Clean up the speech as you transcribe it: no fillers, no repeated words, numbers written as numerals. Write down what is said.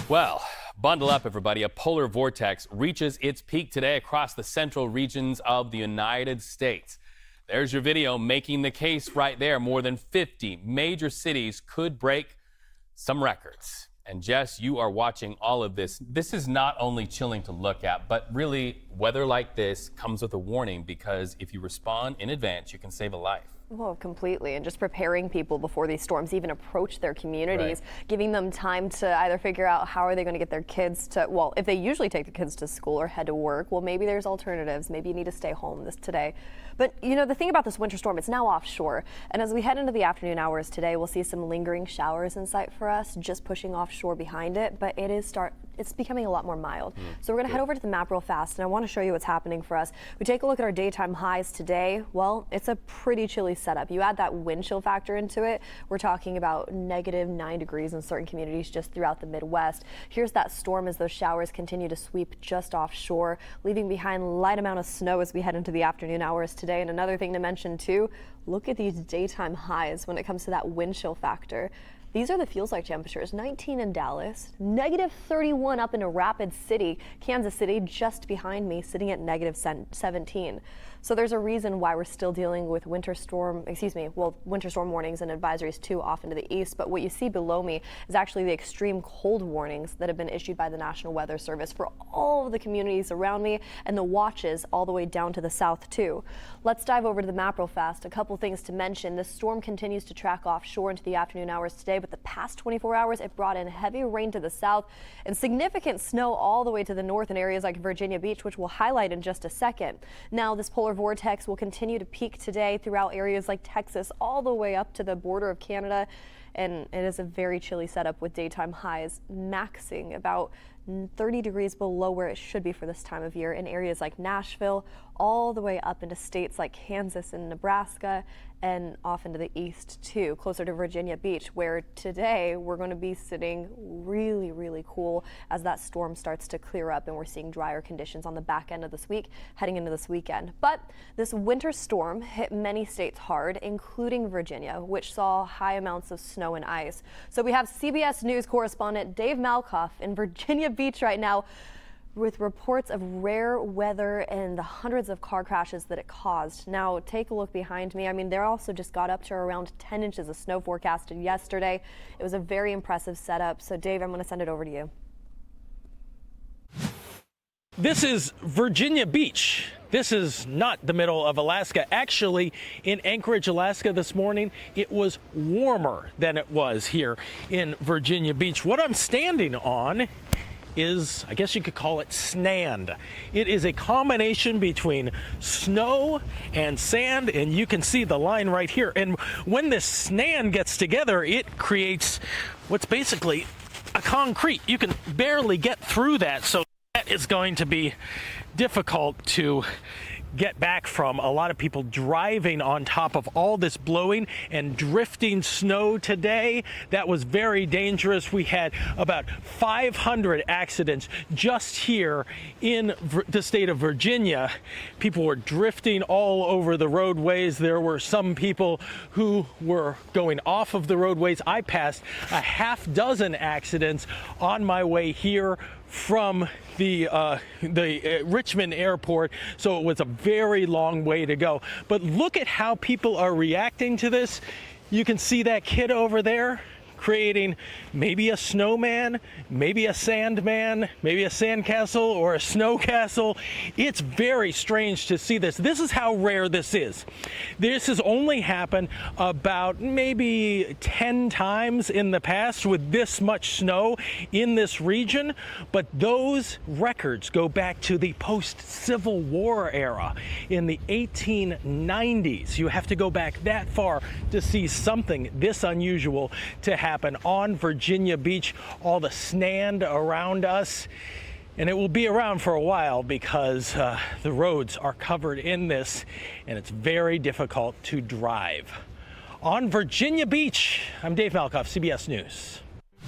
Well, bundle up, everybody. A polar vortex reaches its peak today across the central regions of the United States. There's your video making the case right there. More than 50 major cities could break some records. And Jess, you are watching all of this. This is not only chilling to look at, but really weather like this comes with a warning, because if you respond in advance, you can save a life. Well, completely. And just preparing people before these storms even approach their communities, giving them time to either figure out how are they going to get their kids to, well, if they usually take the kids to school or head to work, well, maybe there's alternatives. Maybe you need to stay home today. But, you know, the thing about this winter storm, it's now offshore. And as we head into the afternoon hours today, we'll see some lingering showers in sight for us, just pushing offshore behind it. But it's becoming a lot more mild. So we're going to head over to the map real fast, and I want to show you what's happening for us. We take a look at our daytime highs today. Well, it's a pretty chilly setup. You add that wind chill factor into it, we're talking about -9 degrees in certain communities just throughout the Midwest. Here's that storm as those showers continue to sweep just offshore, leaving behind light amount of snow as we head into the afternoon hours today. And another thing to mention too, look at these daytime highs when it comes to that wind chill factor. These are the feels like temperatures. 19 in Dallas, -31 up into Rapid City, Kansas City, just behind me, sitting at -17. So there's a reason why we're still dealing with winter storm warnings and advisories too off into the east. But what you see below me is actually the extreme cold warnings that have been issued by the National Weather Service for all of the communities around me, and the watches all the way down to the south too. Let's dive over to the map real fast. A couple things to mention. This storm continues to track offshore into the afternoon hours today, but the past 24 hours it brought in heavy rain to the south and significant snow all the way to the north in areas like Virginia Beach, which we'll highlight in just a second. Now, this polar vortex will continue to peak today throughout areas like Texas all the way up to the border of Canada, and it is a very chilly setup with daytime highs maxing about 30 degrees below where it should be for this time of year in areas like Nashville, all the way up into states like Kansas and Nebraska, and off into the east too, closer to Virginia Beach, where today we're going to be sitting really, really cool as that storm starts to clear up, and we're seeing drier conditions on the back end of this week heading into this weekend. But this winter storm hit many states hard, including Virginia, which saw high amounts of snow and ice. So we have CBS News correspondent Dave Malkoff in Virginia Beach right now with reports of rare weather and the hundreds of car crashes that it caused. Now, take a look behind me. I mean, they also just got up to around 10 inches of snow forecasted yesterday. It was a very impressive setup. So, Dave, I'm going to send it over to you. This is Virginia Beach. This is not the middle of Alaska. Actually, in Anchorage, Alaska this morning, it was warmer than it was here in Virginia Beach. What I'm standing on is, I guess you could call it sand. It is a combination between snow and sand, and you can see the line right here. And when this sand gets together, it creates what's basically a concrete. You can barely get through that, so that is going to be difficult to get back from. A lot of people driving on top of all this blowing and drifting snow today. That was very dangerous. We had about 500 accidents just here in the state of Virginia. People were drifting all over the roadways. There were some people who were going off of the roadways. I passed a half dozen accidents on my way here from the Richmond airport, so it was a very long way to go. But look at how people are reacting to this. You can see that kid over there creating maybe a snowman, maybe a sandman, maybe a sandcastle or a snow castle. It's very strange to see this. This is how rare this is. This has only happened about maybe 10 times in the past with this much snow in this region, but those records go back to the post-Civil War era in the 1890s. You have to go back that far to see something this unusual to happen on Virginia Beach. All the sand around us, and it will be around for a while because the roads are covered in this, and it's very difficult to drive. On Virginia Beach, I'm Dave Malkoff, CBS News.